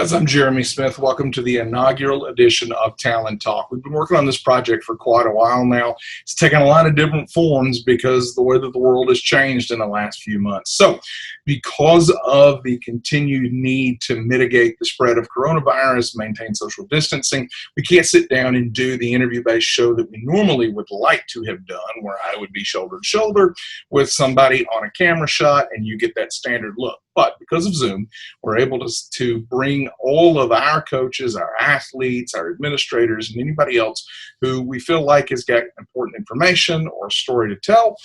guys, I'm Jeremy Smith. Welcome to the inaugural edition of Talon Talk. We've been working on this project for quite a while now. It's taken a lot of different forms because the way that the world has changed in the last few months. So because of the continued need to mitigate the spread of coronavirus, maintain social distancing, we can't sit down and do the interview-based show that we normally would like to have done, where I would be shoulder to shoulder with somebody on a camera shot and you get that standard look. But because of Zoom, we're able to bring all of our coaches, our athletes, our administrators, and anybody else who we feel like has got important information or a story to tell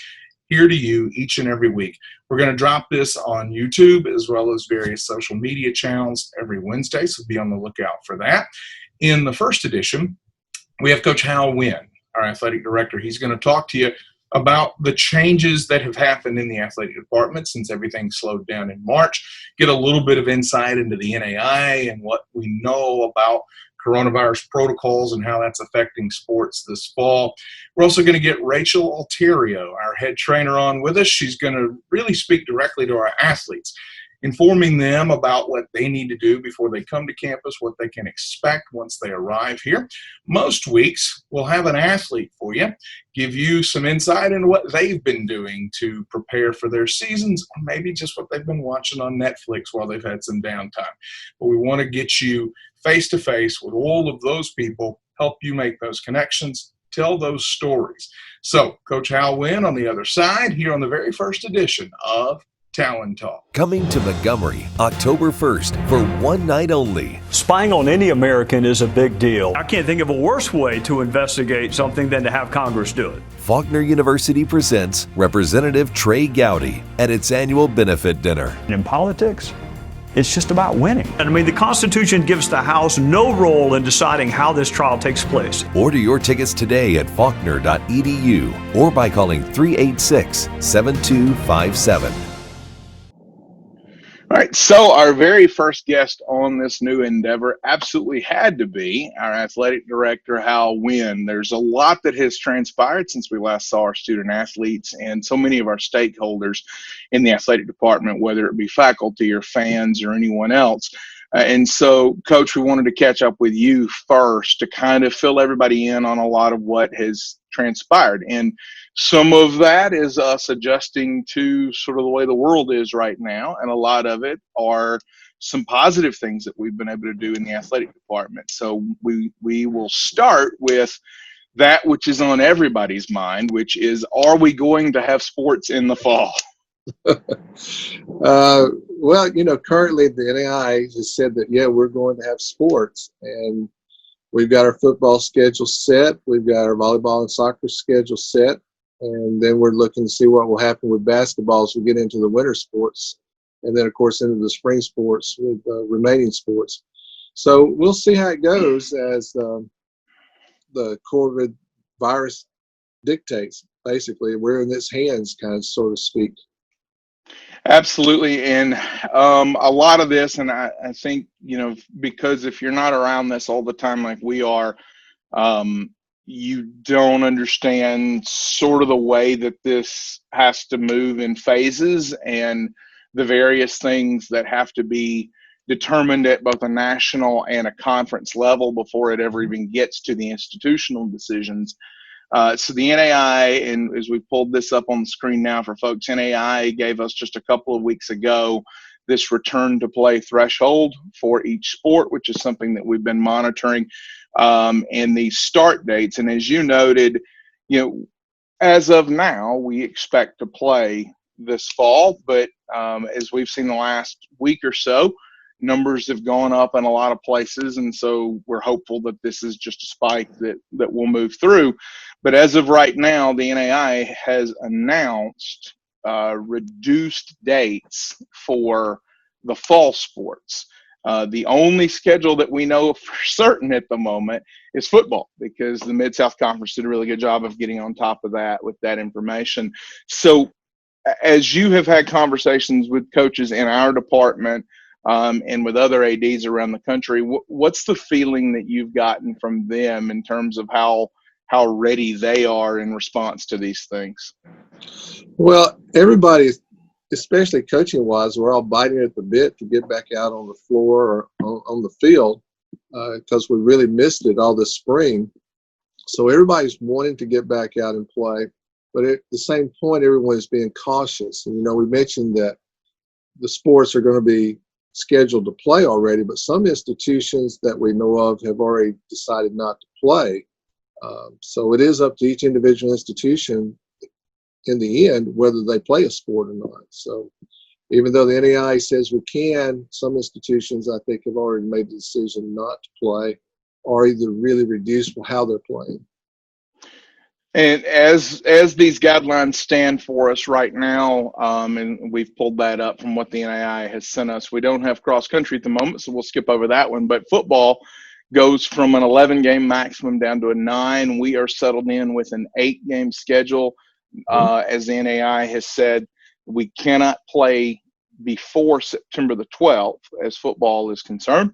here to you each and every week. We're going to drop this on YouTube as well as various social media channels every Wednesday, so be on the lookout for that. In the first edition, we have Coach Wynn, our athletic director. He's going to talk to you about the changes that have happened in the athletic department since everything slowed down in March, get a little bit of insight into the NAI and what we know about coronavirus protocols and how that's affecting sports this fall. We're also going to get Rachael, Alterio, our head trainer, on with us. She's going to really speak directly to our athletes, informing them about what they need to do before they come to campus, what they can expect once they arrive here. Most weeks, we'll have an athlete for you, give you some insight into what they've been doing to prepare for their seasons, or maybe just what they've been watching on Netflix while they've had some downtime. But we want to get you face-to-face with all of those people, help you make those connections, tell those stories. So, Coach Wynn on the other side, here on the very first edition of Talon Talk. Coming to Montgomery, October 1st for one night only. Spying on any American is a big deal. I can't think of a worse way to investigate something than to have Congress do it. Faulkner University presents Representative Trey Gowdy at its annual benefit dinner. In politics, it's just about winning. And I mean, the Constitution gives the House no role in deciding how this trial takes place. Order your tickets today at faulkner.edu or by calling 386-7257. All right, so our very first guest on this new endeavor absolutely had to be our athletic director, Wynn. There's a lot that has transpired since we last saw our student athletes and so many of our stakeholders in the athletic department, whether it be faculty or fans or anyone else. And so, Coach, we wanted to catch up with you first to kind of fill everybody in on a lot of what has transpired. And some of that is us adjusting to sort of the way the world is right now. And a lot of it are some positive things that we've been able to do in the athletic department. So we will start with that which is on everybody's mind, which is, are we going to have sports in the fall? Well, currently the NAI has said that, yeah, we're going to have sports, and we've got our football schedule set. We've got our volleyball and soccer schedule set, and then we're looking to see what will happen with basketball as we get into the winter sports, and then, of course, into the spring sports with remaining sports. So we'll see how it goes as the COVID virus dictates. Basically, we're in its hands, kind of, so to speak. Absolutely. And a lot of this, and I think, because if you're not around this all the time like we are, you don't understand sort of the way that this has to move in phases and the various things that have to be determined at both a national and a conference level before it ever even gets to the institutional decisions. So the NAI, and as we pulled this up on the screen now for folks, NAI gave us just a couple of weeks ago this return to play threshold for each sport, which is something that we've been monitoring, and the start dates. And as you noted, as of now, we expect to play this fall, but as we've seen the last week or so, numbers have gone up in a lot of places, and so we're hopeful that this is just a spike that will move through. But as of right now, the NAI has announced reduced dates for the fall sports. The only schedule that we know for certain at the moment is football, because the Mid-South Conference did a really good job of getting on top of that with that information. So as you have had conversations with coaches in our department, and with other ADs around the country, what's the feeling that you've gotten from them in terms of how ready they are in response to these things? Well, everybody especially coaching wise, we're all biting at the bit to get back out on the floor or on the field because we really missed it all this spring. So everybody's wanting to get back out and play, but at the same point, everyone is being cautious. And, we mentioned that the sports are going to be scheduled to play already, but some institutions that we know of have already decided not to play. So it is up to each individual institution in the end whether they play a sport or not. So even though the NAI says we can, some institutions I think have already made the decision not to play or either really reduce how they're playing. And as these guidelines stand for us right now, and we've pulled that up from what the NAI has sent us, we don't have cross country at the moment, so we'll skip over that one. But football goes from an 11-game maximum down to a 9. We are settled in with an 8-game schedule. As the NAI has said, we cannot play before September the 12th as football is concerned.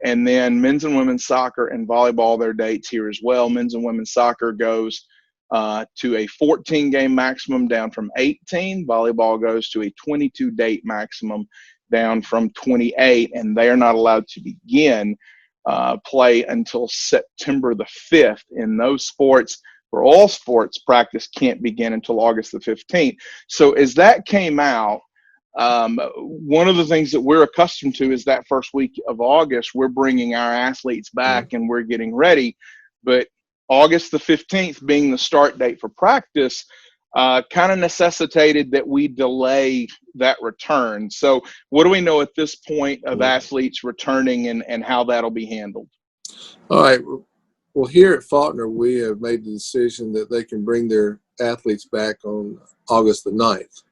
And then men's and women's soccer and volleyball, their dates here as well. Men's and women's soccer goes to a 14-game maximum down from 18. Volleyball goes to a 22-date maximum down from 28, and they are not allowed to begin play until September the 5th in those sports. For all sports, practice can't begin until August the 15th. So as that came out, one of the things that we're accustomed to is that first week of August, we're bringing our athletes back and we're getting ready. But August the 15th being the start date for practice kind of necessitated that we delay that return. So what do we know at this point of athletes returning and how that'll be handled? All right. Well, here at Faulkner, we have made the decision that they can bring their athletes back on August the 9th.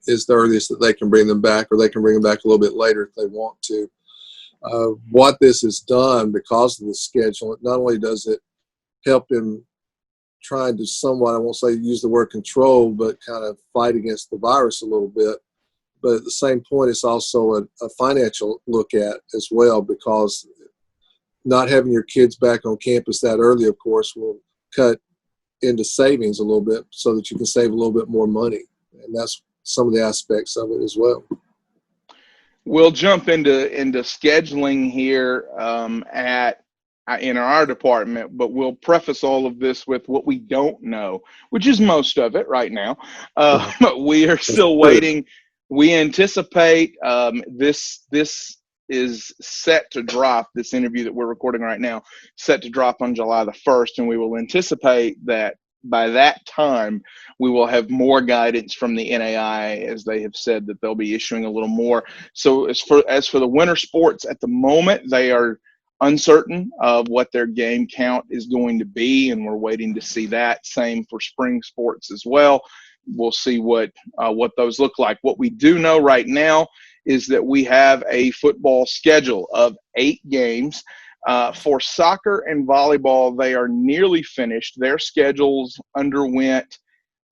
Is the earliest that they can bring them back, or they can bring them back a little bit later if they want to. What this has done because of the schedule, not only does it help them trying to somewhat, I won't say use the word control, but kind of fight against the virus a little bit. But at the same point, it's also a financial look at as well, because not having your kids back on campus that early, of course, will cut into savings a little bit so that you can save a little bit more money. And that's some of the aspects of it as well. We'll jump into scheduling here in our department, but we'll preface all of this with what we don't know, which is most of it right now. We are still waiting. We anticipate this is set to drop, this interview that we're recording right now, set to drop on July the 1st, and we will anticipate that by that time, we will have more guidance from the NAI, as they have said that they'll be issuing a little more. So as for the winter sports, at the moment, they are uncertain of what their game count is going to be, and we're waiting to see that. Same for spring sports as well. We'll see what those look like. What we do know right now is that we have a football schedule of 8 games. For soccer and volleyball, they are nearly finished. Their schedules underwent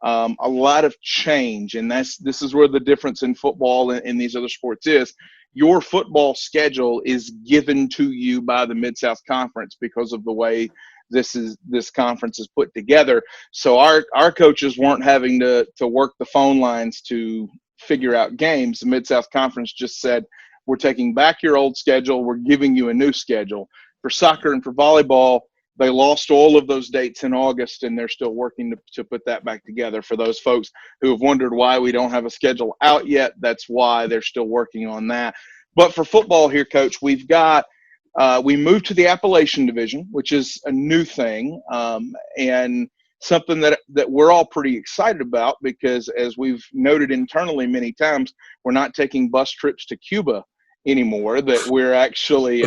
a lot of change, and this is where the difference in football and these other sports is. Your football schedule is given to you by the Mid-South Conference because of the way this conference is put together. So our coaches weren't having to work the phone lines to figure out games. The Mid-South Conference just said, we're taking back your old schedule. We're giving you a new schedule. For soccer and for volleyball, they lost all of those dates in August, and they're still working to put that back together. For those folks who have wondered why we don't have a schedule out yet, that's why they're still working on that. But for football here, Coach, we've got we moved to the Appalachian Division, which is a new thing, and something that we're all pretty excited about, because as we've noted internally many times, we're not taking bus trips to Cuba anymore, that we're actually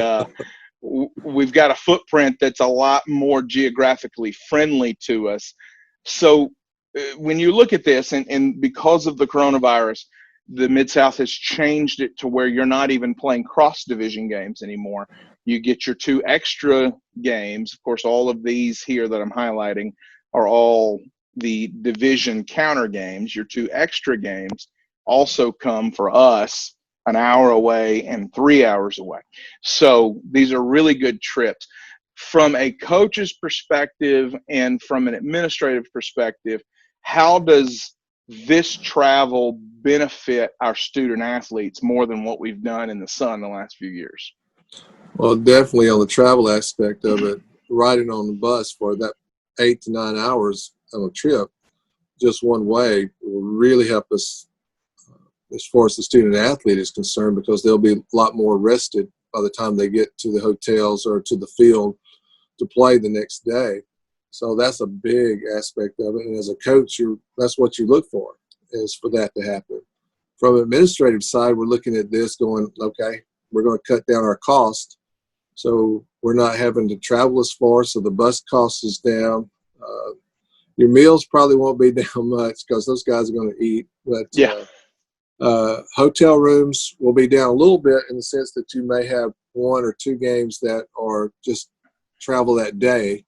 we've got a footprint that's a lot more geographically friendly to us. So when you look at this, and because of the coronavirus, the Mid-South has changed it to where you're not even playing cross-division games anymore. You get your 2 extra games. Of course, all of these here that I'm highlighting are all the division counter games. Your 2 extra games also come for us an hour away and 3 hours away. So these are really good trips. From a coach's perspective and from an administrative perspective, how does this travel benefit our student athletes more than what we've done in the sun the last few years? Well, definitely on the travel aspect of it, riding on the bus for that 8 to 9 hours on a trip, just one way, will really help us as far as the student athlete is concerned, because they'll be a lot more rested by the time they get to the hotels or to the field to play the next day. So that's a big aspect of it. And as a coach, that's what you look for, is for that to happen. From an administrative side, we're looking at this going, okay, we're going to cut down our cost. So we're not having to travel as far, so the bus cost is down. Your meals probably won't be down much because those guys are going to eat. But hotel rooms will be down a little bit in the sense that you may have 1 or 2 games that are just travel that day.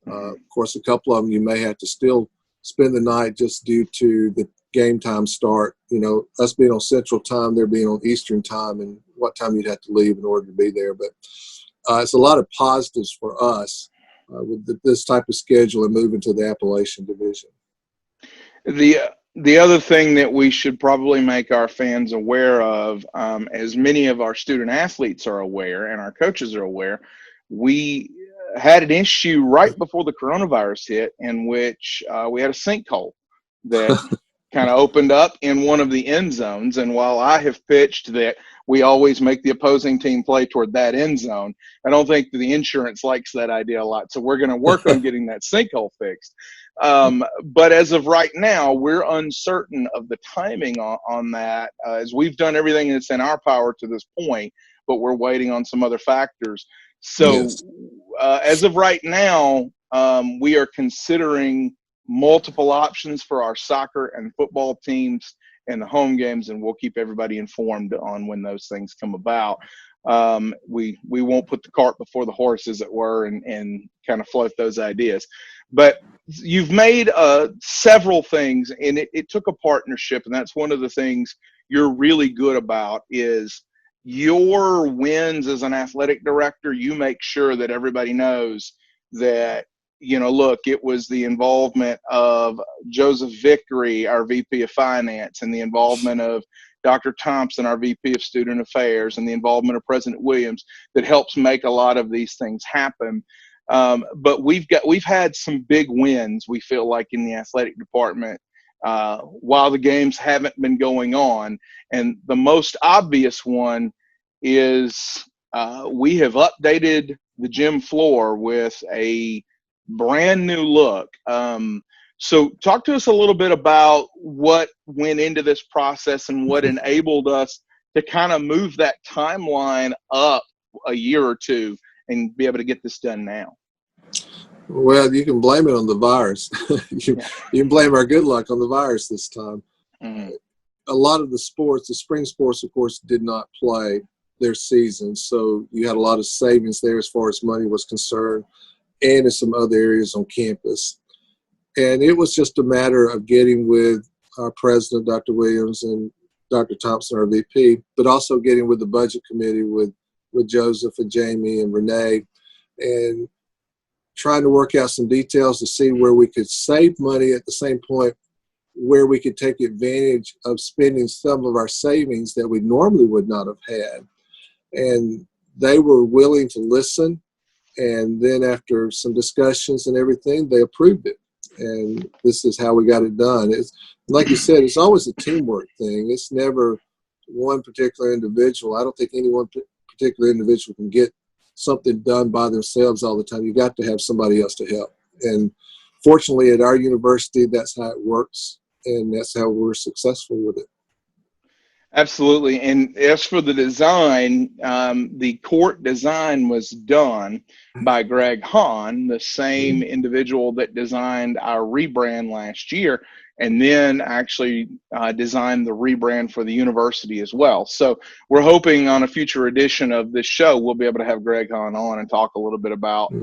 Of course, a couple of them you may have to still spend the night just due to the game time start. You know, us being on Central Time, they're being on Eastern Time, and what time you'd have to leave in order to be there. But it's a lot of positives for us with this type of schedule and moving to the Appalachian Division. The other thing that we should probably make our fans aware of, as many of our student athletes are aware and our coaches are aware, we had an issue right before the coronavirus hit in which we had a sinkhole that kind of opened up in one of the end zones. And while I have pitched that we always make the opposing team play toward that end zone, I don't think the insurance likes that idea a lot. So we're going to work on getting that sinkhole fixed. But as of right now, we're uncertain of the timing on that, as we've done everything that's in our power to this point, but we're waiting on some other factors. So Yes. As of right now, we are considering multiple options for our soccer and football teams and the home games, and we'll keep everybody informed on when those things come about. We won't put the cart before the horse, as it were, and kind of float those ideas. But you've made several things, and it took a partnership, and that's one of the things you're really good about is your wins as an athletic director. You make sure that everybody knows that, you know, look, it was the involvement of Joseph Vickery, our VP of Finance, and the involvement of Dr. Thompson, our VP of Student Affairs, and the involvement of President Williams that helps make a lot of these things happen. But we've had some big wins, we feel like, in the athletic department while the games haven't been going on. And the most obvious one is we have updated the gym floor with a brand new look. So talk to us a little bit about what went into this process and what enabled us to kind of move that timeline up a year or two and be able to get this done now. Well, you can blame it on the virus. You can blame our good luck on the virus this time. Mm-hmm. A lot of the sports, the spring sports, of course, did not play their season. So you had a lot of savings there as far as money was concerned, and in some other areas on campus. And it was just a matter of getting with our president, Dr. Williams, and Dr. Thompson, our VP, but also getting with the budget committee with Joseph and Jamie and Renee, and trying to work out some details to see where we could save money at the same point, where we could take advantage of spending some of our savings that we normally would not have had. And they were willing to listen. And then after some discussions and everything, they approved it. And this is how we got it done. It's like you said, it's always a teamwork thing. It's never one particular individual. I don't think any one particular individual can get something done by themselves all the time. You got to have somebody else to help. And fortunately, at our university, that's how it works, and that's how we're successful with it. Absolutely. And as for the design, the court design was done by Greg Hahn, the same individual that designed our rebrand last year, and then actually designed the rebrand for the university as well. So we're hoping on a future edition of this show, we'll be able to have Greg Hahn on and talk a little bit about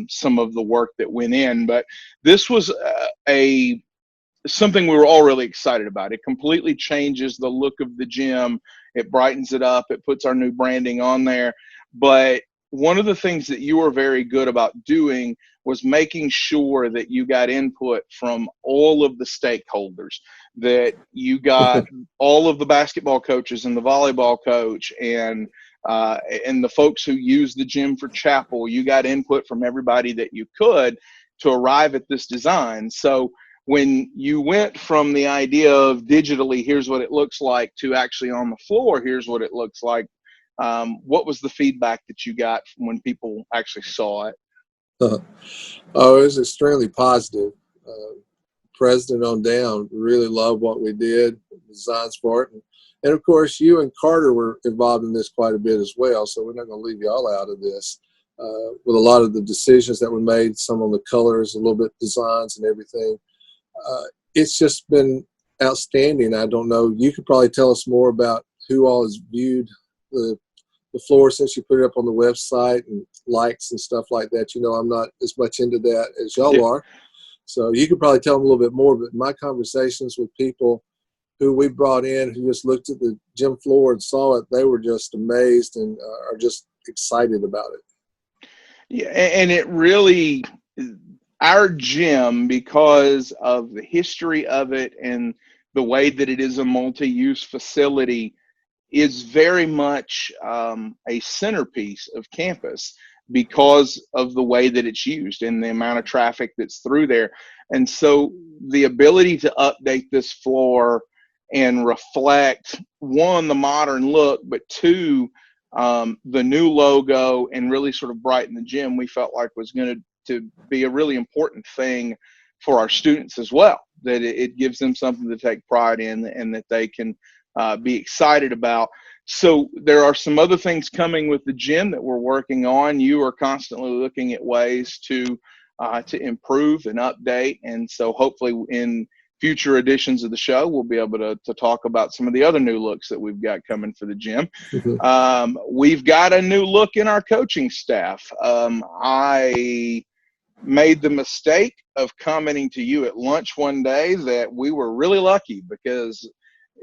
some of the work that went in. But this was something we were all really excited about. It completely changes the look of the gym. It brightens it up. It puts our new branding on there. But one of the things that you were very good about doing was making sure that you got input from all of the stakeholders, that you got all of the basketball coaches and the volleyball coach and the folks who use the gym for chapel. You got input from everybody that you could to arrive at this design. So when you went from the idea of digitally, here's what it looks like, to actually on the floor, here's what it looks like, what was the feedback that you got from when people actually saw it? Oh, it was extremely positive. President on down really loved what we did, designs for it. And of course, you and Carter were involved in this quite a bit as well, so we're not going to leave y'all out of this. With a lot of the decisions that were made, some on the colors, a little bit designs and everything. It's just been outstanding. I don't know. You could probably tell us more about who all has viewed the floor since you put it up on the website and likes and stuff like that. You know, I'm not as much into that as y'all are. So you could probably tell them a little bit more. But my conversations with people who we brought in who just looked at the gym floor and saw it, they were just amazed and are just excited about it. Yeah, and it really, our gym, because of the history of it and the way that it is a multi-use facility, is very much a centerpiece of campus because of the way that it's used and the amount of traffic that's through there. And so the ability to update this floor and reflect, one, the modern look, but two, the new logo, and really sort of brighten the gym, we felt like was going to be a really important thing for our students as well, that it gives them something to take pride in and that they can be excited about. So there are some other things coming with the gym that we're working on. You are constantly looking at ways to improve and update. And so hopefully in future editions of the show, we'll be able to talk about some of the other new looks that we've got coming for the gym. We've got a new look in our coaching staff. I made the mistake of commenting to you at lunch one day that we were really lucky because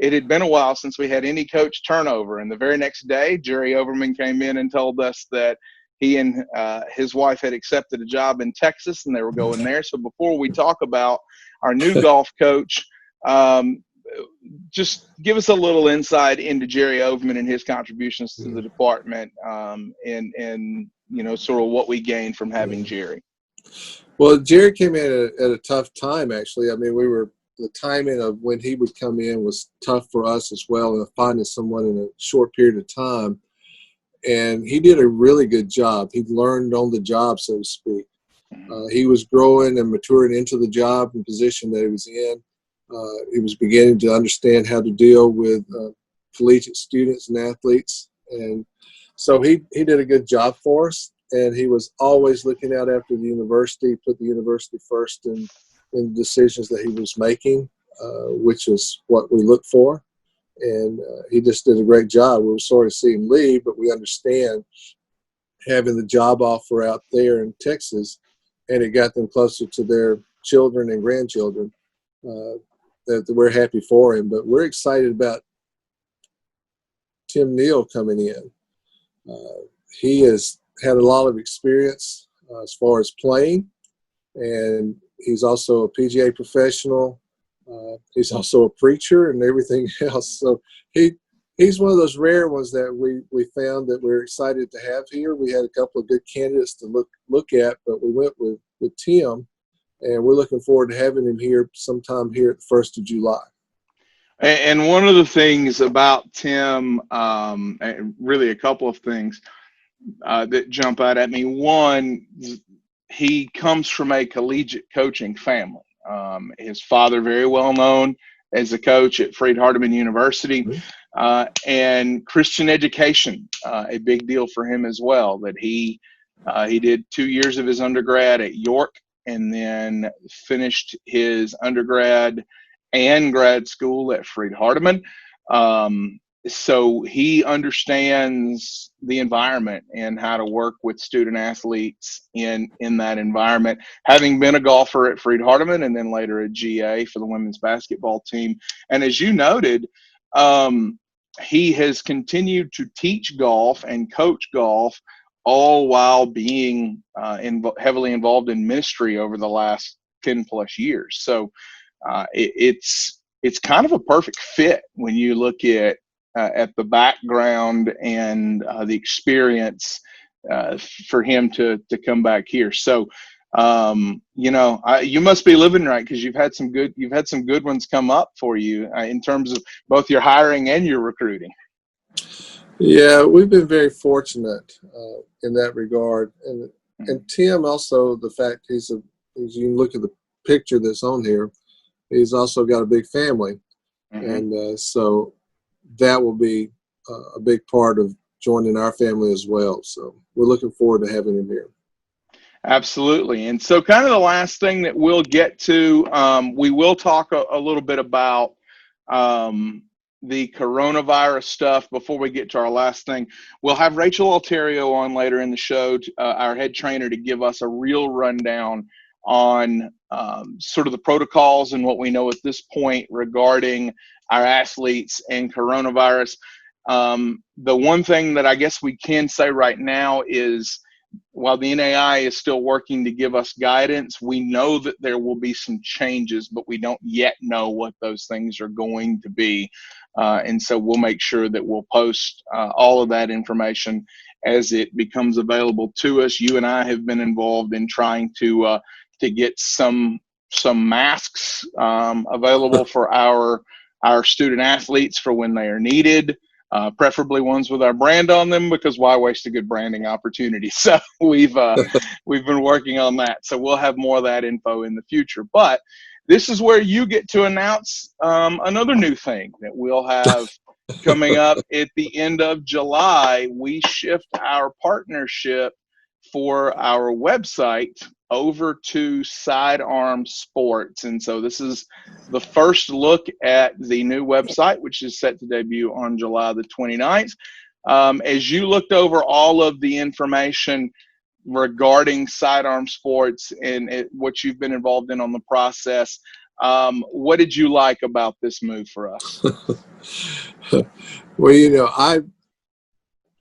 it had been a while since we had any coach turnover. And the very next day, Jerry Overman came in and told us that he and his wife had accepted a job in Texas and they were going there. So before we talk about our new golf coach, just give us a little insight into Jerry Overman and his contributions to the department, and you know, sort of what we gained from having Jerry. Well, Jerry came in at a tough time, actually. I mean, the timing of when he would come in was tough for us as well, and finding someone in a short period of time. And he did a really good job. He learned on the job, so to speak. He was growing and maturing into the job and position that he was in. He was beginning to understand how to deal with collegiate students and athletes. And so he did a good job for us. And he was always looking out after the university, put the university first in the decisions that he was making, which is what we look for. And he just did a great job. We were sorry to see him leave, but we understand having the job offer out there in Texas, and it got them closer to their children and grandchildren, that we're happy for him. But we're excited about Tim Neal coming in. He has had a lot of experience as far as playing, and he's also a PGA professional. He's also a preacher and everything else. So he's one of those rare ones that we found that we're excited to have here. We had a couple of good candidates to look at, but we went with Tim, and we're looking forward to having him here sometime here at the 1st of July. And one of the things about Tim, and really a couple of things that jump out at me. One, he comes from a collegiate coaching family. His father, very well known as a coach at Freed-Hardeman University, and Christian education, a big deal for him as well. That he did 2 years of his undergrad at York, and then finished his undergrad and grad school at Freed-Hardeman. So he understands the environment and how to work with student athletes in that environment, having been a golfer at Freed-Hardeman and then later at GA for the women's basketball team. And as you noted, he has continued to teach golf and coach golf all while being heavily involved in ministry over the last 10 plus years. So it's kind of a perfect fit when you look at the background and the experience for him to come back here. So you must be living right, because you've had some good ones come up for you in terms of both your hiring and your recruiting. Yeah, we've been very fortunate in that regard, and Tim also, the fact as you can look at the picture that's on here, he's also got a big family, and so that will be a big part of joining our family as well. So we're looking forward to having him here. Absolutely. And so kind of the last thing that we'll get to, we will talk a little bit about the coronavirus stuff before we get to our last thing. We'll have Rachael Alterio on later in the show, our head trainer, to give us a real rundown on sort of the protocols and what we know at this point regarding our athletes and coronavirus. The one thing that I guess we can say right now is, while the NAI is still working to give us guidance, we know that there will be some changes, but we don't yet know what those things are going to be. And so we'll make sure that we'll post all of that information as it becomes available to us. You and I have been involved in trying to get some masks available for our student athletes for when they are needed. Preferably ones with our brand on them, because why waste a good branding opportunity? So we've been working on that. So we'll have more of that info in the future. But this is where you get to announce another new thing that we'll have coming up at the end of July. We shift our partnership for our website over to Sidearm Sports. And so this is the first look at the new website, which is set to debut on July the 29th. As you looked over all of the information regarding Sidearm Sports and what you've been involved in on the process, what did you like about this move for us? Well,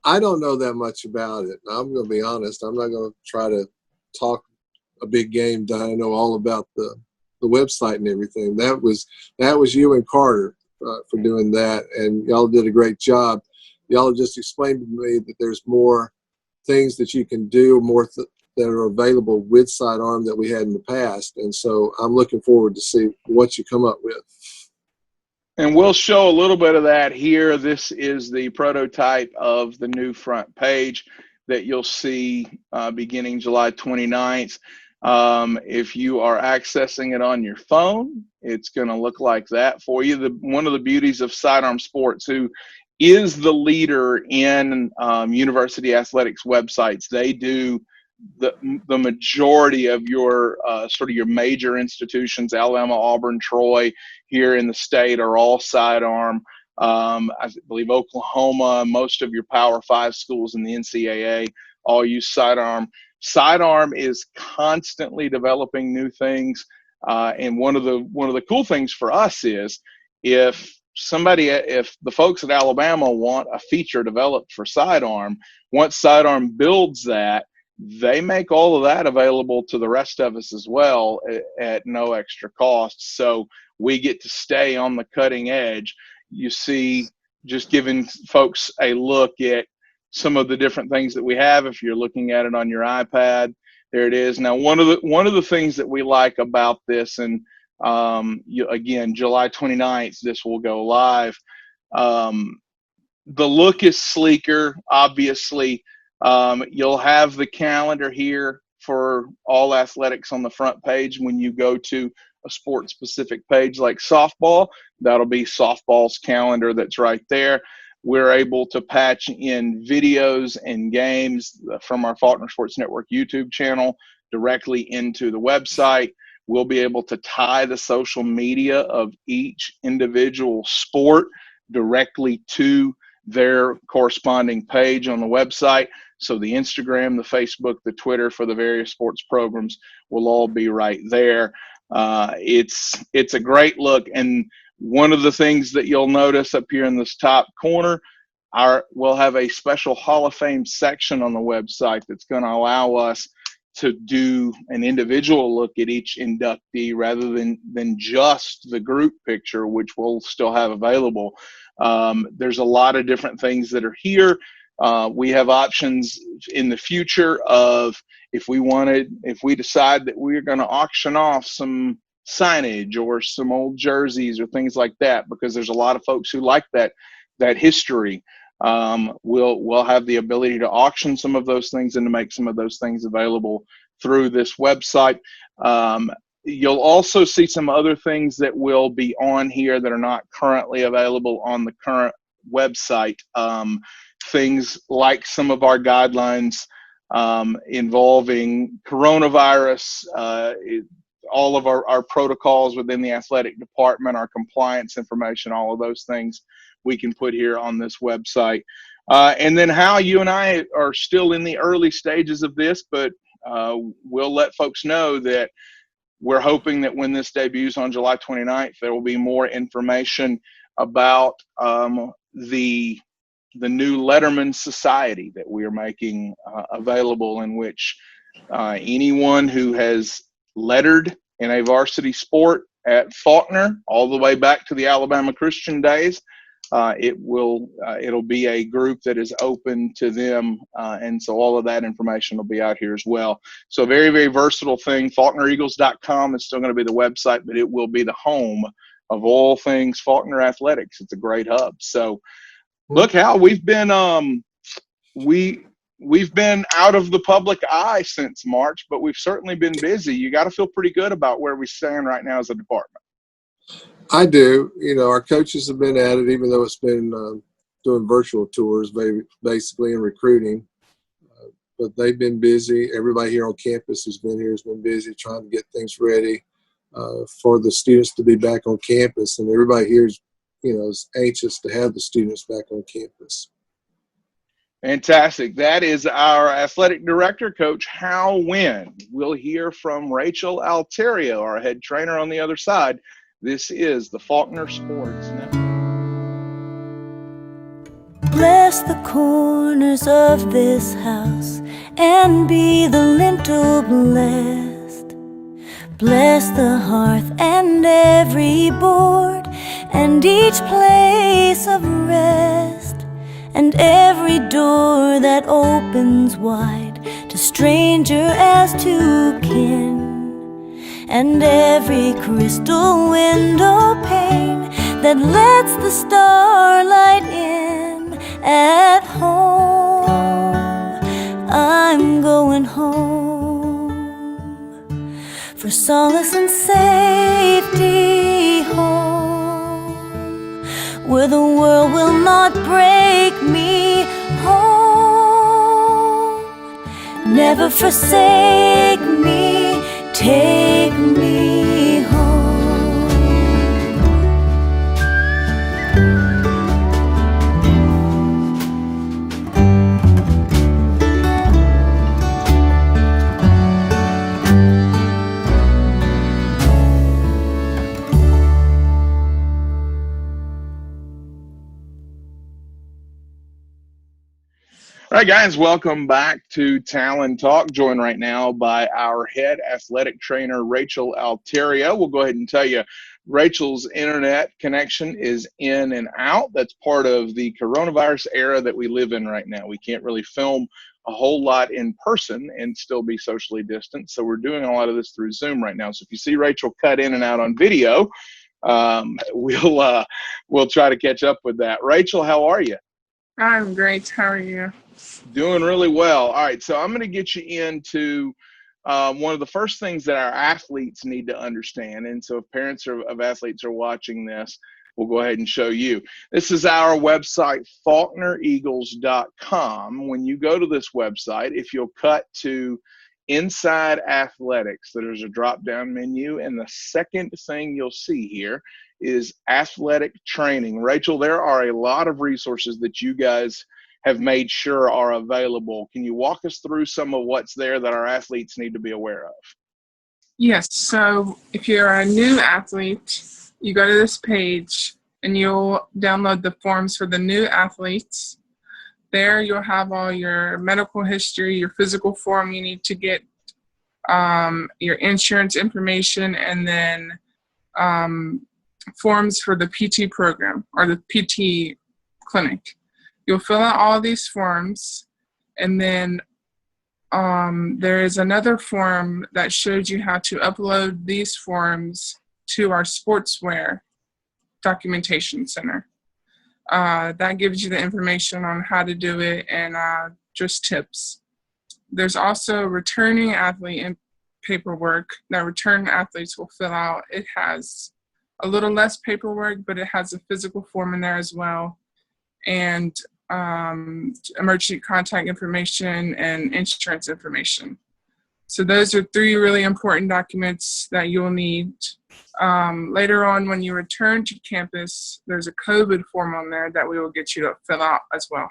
I don't know that much about it. I'm going to be honest. I'm not going to try to talk a big game that I know all about the website and everything. That was you and Carter for doing that, and y'all did a great job. Y'all just explained to me that there's more things that you can do, more that are available with Sidearm that we had in the past, and so I'm looking forward to see what you come up with. And we'll show a little bit of that here. This is the prototype of the new front page that you'll see beginning July 29th. If you are accessing it on your phone, it's going to look like that for you. One of the beauties of Sidearm Sports, who is the leader in university athletics websites, they do the majority of your sort of your major institutions. Alabama, Auburn, Troy here in the state are all Sidearm. I believe Oklahoma, most of your Power 5 schools in the NCAA all use Sidearm. Sidearm is constantly developing new things, and one of the cool things for us is if the folks at Alabama want a feature developed for Sidearm, once Sidearm builds that, they make all of that available to the rest of us as well at no extra cost. So we get to stay on the cutting edge. You see, just giving folks a look at some of the different things that we have. If you're looking at it on your iPad, there it is. Now, one of the things that we like about this, and again, July 29th, this will go live. The look is sleeker, obviously. You'll have the calendar here for all athletics on the front page. When you go to a sports-specific page like softball, that'll be softball's calendar that's right there. We're able to patch in videos and games from our Faulkner Sports Network YouTube channel directly into the website. We'll be able to tie the social media of each individual sport directly to their corresponding page on the website. So the Instagram, the Facebook, the Twitter for the various sports programs will all be right there. It's a great look. And one of the things that you'll notice up here in this top corner, we'll have a special Hall of Fame section on the website that's going to allow us to do an individual look at each inductee rather than just the group picture, which we'll still have available. There's a lot of different things that are here. We have options in the future of if we decide that we're going to auction off some signage or some old jerseys or things like that, because there's a lot of folks who like that history. We'll have the ability to auction some of those things and to make some of those things available through this website. You'll also see some other things that will be on here that are not currently available on the current website. Things like some of our guidelines involving coronavirus, all of our protocols within the athletic department, our compliance information, all of those things we can put here on this website. And then how you and I are still in the early stages of this, but we'll let folks know that we're hoping that when this debuts on July 29th, there will be more information about the new Letterman Society that we are making available, in which anyone who has lettered in a varsity sport at Faulkner all the way back to the Alabama Christian days, it'll be a group that is open to them, and so all of that information will be out here as well. So very, very versatile thing. FaulknerEagles.com is still going to be the website, but it will be the home of all things Faulkner athletics. It's a great hub. So look, Hal, we've been out of the public eye since March, but we've certainly been busy. You got to feel pretty good about where we stand right now as a department. I do. Our coaches have been at it, even though it's been doing virtual tours, basically, and recruiting. But they've been busy. Everybody here on campus who's been here has been busy trying to get things ready for the students to be back on campus. And everybody here is anxious to have the students back on campus. Fantastic. That is our athletic director, Coach Hal Wynn. We'll hear from Rachael Alterio, our head trainer, on the other side. This is the Faulkner Sports Network. Bless the corners of this house and be the lintel blessed. Bless the hearth and every board and each place of rest, and every door that opens wide to stranger as to kin, and every crystal window pane that lets the starlight in. At home, I'm going home for solace and safety, home where the world will not break me home. Never forsake me, take me home. All right, guys, welcome back to Talon Talk. Joined right now by our head athletic trainer, Rachael Alterio. We'll go ahead and tell you, Rachael's internet connection is in and out. That's part of the coronavirus era that we live in right now. We can't really film a whole lot in person and still be socially distant. So we're doing a lot of this through Zoom right now. So if you see Rachael cut in and out on video, we'll try to catch up with that. Rachael, how are you? I'm great. How are you? Doing really well. All right, so I'm going to get you into one of the first things that our athletes need to understand. And so if parents of athletes are watching this, we'll go ahead and show you. This is our website, FaulknerEagles.com. When you go to this website, if you'll cut to Inside Athletics, there's a drop-down menu, and the second thing you'll see here is athletic training. Rachael, there are a lot of resources that you guys have made sure are available. Can you walk us through some of what's there that our athletes need to be aware of? Yes. So if you're a new athlete, you go to this page and you'll download the forms for the new athletes. There you'll have all your medical history, your physical form you need to get, your insurance information, and then forms for the PT program or the PT clinic. You'll fill out all these forms, and then there is another form that shows you how to upload these forms to our sportswear documentation center. That gives you the information on how to do it and just tips. There's also returning athlete paperwork that return athletes will fill out. It has a little less paperwork, but it has a physical form in there as well, and emergency contact information and insurance information. So those are 3 really important documents that you'll need. Later on, when you return to campus, there's a COVID form on there that we will get you to fill out as well.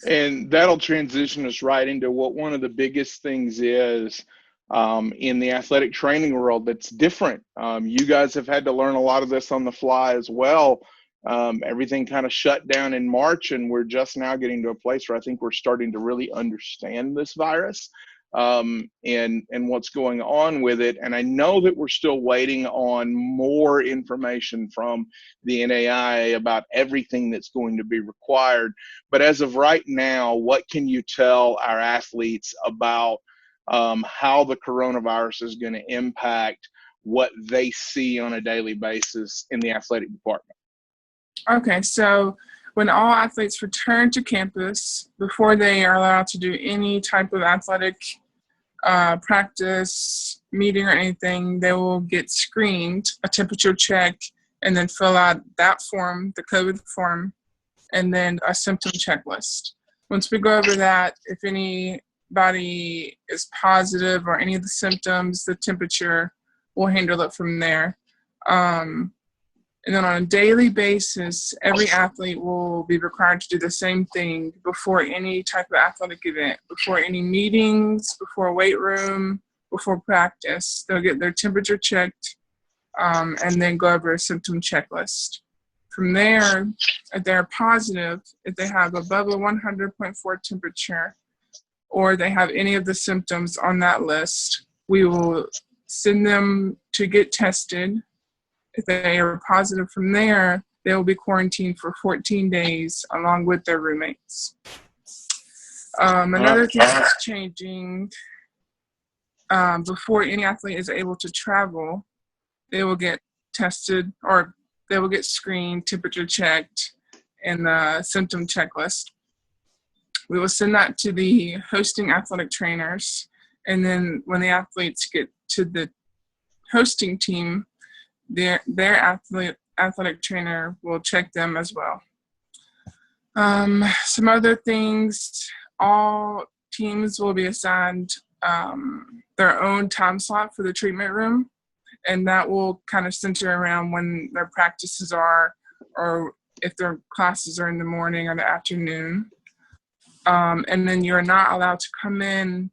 And that'll transition us right into what one of the biggest things is in the athletic training world that's different. You guys have had to learn a lot of this on the fly as well. Everything kind of shut down in March, and we're just now getting to a place where I think we're starting to really understand this virus and what's going on with it. And I know that we're still waiting on more information from the NAIA about everything that's going to be required. But as of right now, what can you tell our athletes about how the coronavirus is going to impact what they see on a daily basis in the athletic department? Okay, so when all athletes return to campus, before they are allowed to do any type of athletic practice, meeting, or anything, they will get screened, a temperature check, and then fill out that form, the COVID form, and then a symptom checklist. Once we go over that, if anybody is positive or any of the symptoms, the temperature, we'll handle it from there. And then on a daily basis, every athlete will be required to do the same thing before any type of athletic event, before any meetings, before weight room, before practice. They'll get their temperature checked and then go over a symptom checklist. From there, if they're positive, if they have above a 100.4 temperature, or they have any of the symptoms on that list, we will send them to get tested. If they are positive from there, they will be quarantined for 14 days along with their roommates. Another thing that's changing, before any athlete is able to travel, they will get tested, or they will get screened, temperature checked, and the symptom checklist. We will send that to the hosting athletic trainers, and then when the athletes get to the hosting team, their athletic trainer will check them as well. Some other things, all teams will be assigned their own time slot for the treatment room, and that will kind of center around when their practices are, or if their classes are in the morning or the afternoon. And then you're not allowed to come in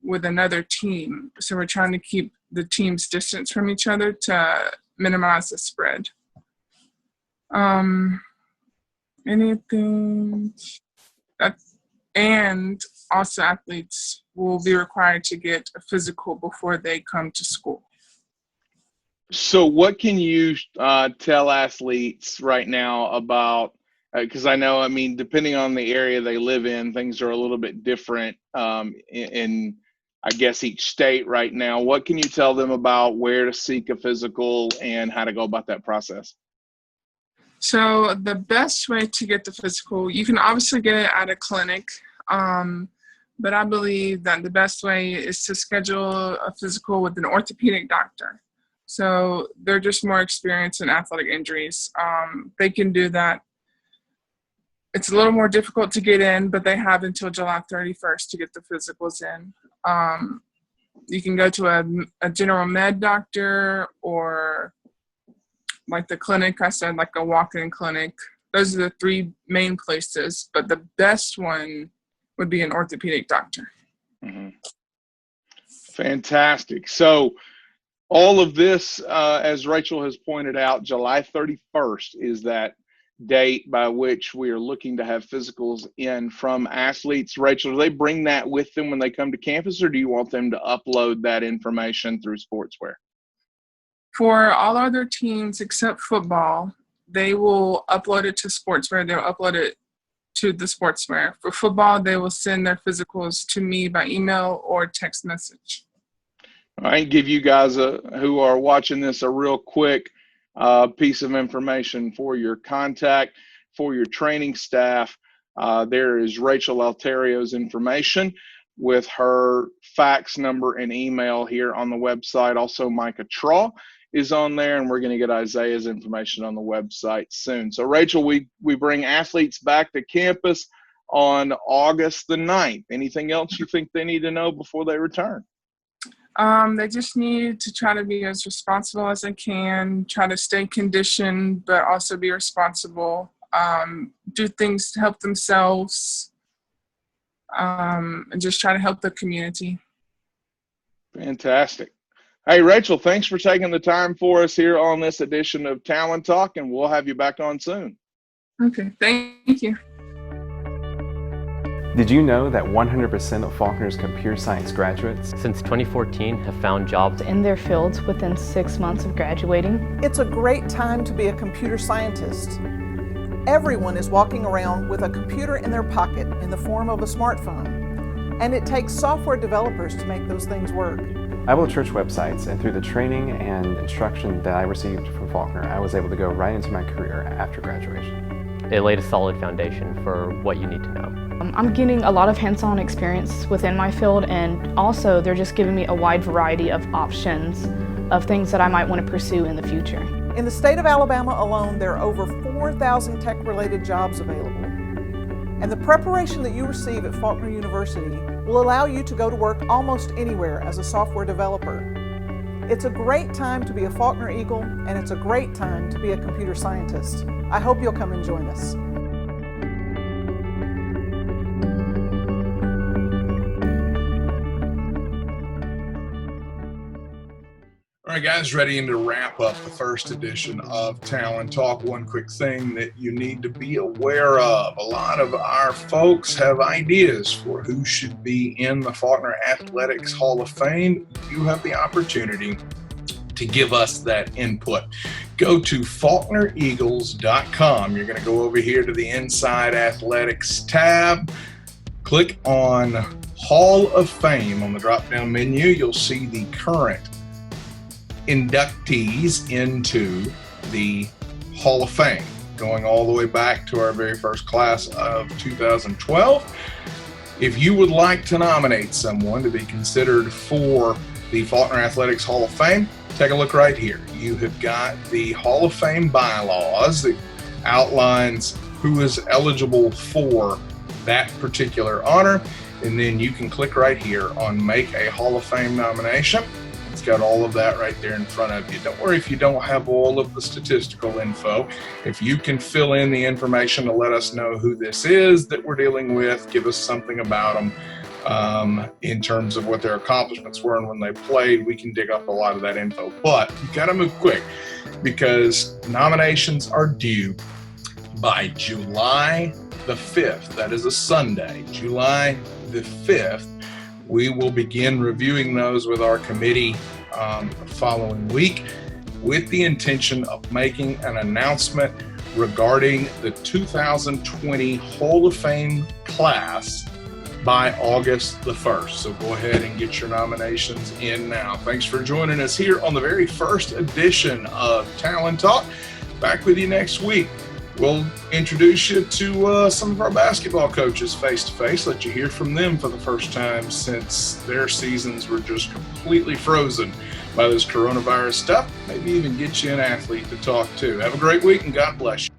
with another team. So we're trying to keep the teams distance from each other to minimize the spread. Anything that, and also athletes will be required to get a physical before they come to school. So what can you tell athletes right now about, because I know, I mean, depending on the area they live in, things are a little bit different in I guess, each state right now. What can you tell them about where to seek a physical and how to go about that process? So the best way to get the physical, you can obviously get it at a clinic, but I believe that the best way is to schedule a physical with an orthopedic doctor. So they're just more experienced in athletic injuries. They can do that. It's a little more difficult to get in, but they have until July 31st to get the physicals in. You can go to a general med doctor, or like the clinic I said, like a walk-in clinic. Those are the 3 main places, but the best one would be an orthopedic doctor. Mm-hmm. Fantastic. So all of this, as Rachael has pointed out, July 31st is that date by which we are looking to have physicals in from athletes. Rachael, do they bring that with them when they come to campus, or do you want them to upload that information through Sportswear? For all other teams except football, they will upload it to Sportswear. They'll upload it to the Sportswear. For football, they will send their physicals to me by email or text message. All right, give you guys who are watching this a real quick piece of information for your contact, for your training staff. There is Rachael Alterio's information with her fax number and email here on the website. Also, Micah Traw is on there, and we're going to get Isaiah's information on the website soon. So, Rachael, we bring athletes back to campus on August the 9th. Anything else you think they need to know before they return? They just need to try to be as responsible as they can, try to stay conditioned, but also be responsible, do things to help themselves, and just try to help the community. Fantastic. Hey, Rachael, thanks for taking the time for us here on this edition of Talon Talk, and we'll have you back on soon. Okay, thank you. Did you know that 100% of Faulkner's computer science graduates since 2014 have found jobs in their fields within 6 months of graduating? It's a great time to be a computer scientist. Everyone is walking around with a computer in their pocket in the form of a smartphone, and it takes software developers to make those things work. I built church websites, and through the training and instruction that I received from Faulkner, I was able to go right into my career after graduation. It laid a solid foundation for what you need to know. I'm getting a lot of hands-on experience within my field, and also they're just giving me a wide variety of options of things that I might want to pursue in the future. In the state of Alabama alone, there are over 4,000 tech-related jobs available. And the preparation that you receive at Faulkner University will allow you to go to work almost anywhere as a software developer. It's a great time to be a Faulkner Eagle, and it's a great time to be a computer scientist. I hope you'll come and join us. All right, guys, ready to wrap up the first edition of Talon Talk. One quick thing that you need to be aware of. A lot of our folks have ideas for who should be in the Faulkner Athletics Hall of Fame. You have the opportunity to give us that input. Go to faulknereagles.com. You're going to go over here to the Inside Athletics tab. Click on Hall of Fame on the drop-down menu. You'll see the current inductees into the Hall of Fame, going all the way back to our very first class of 2012. If you would like to nominate someone to be considered for the Faulkner Athletics Hall of Fame, take a look right here. You have got the Hall of Fame bylaws that outlines who is eligible for that particular honor, and then you can click right here on Make a Hall of Fame Nomination. It's got all of that right there in front of you. Don't worry if you don't have all of the statistical info. If you can fill in the information to let us know who this is that we're dealing with, give us something about them in terms of what their accomplishments were and when they played, we can dig up a lot of that info. But you've got to move quick because nominations are due by July the 5th. That is a Sunday, July the 5th. We will begin reviewing those with our committee the following week with the intention of making an announcement regarding the 2020 Hall of Fame class by August the 1st. So go ahead and get your nominations in now. Thanks for joining us here on the very first edition of Talon Talk. Back with you next week. We'll introduce you to some of our basketball coaches face-to-face, let you hear from them for the first time since their seasons were just completely frozen by this coronavirus stuff. Maybe even get you an athlete to talk to. Have a great week and God bless you.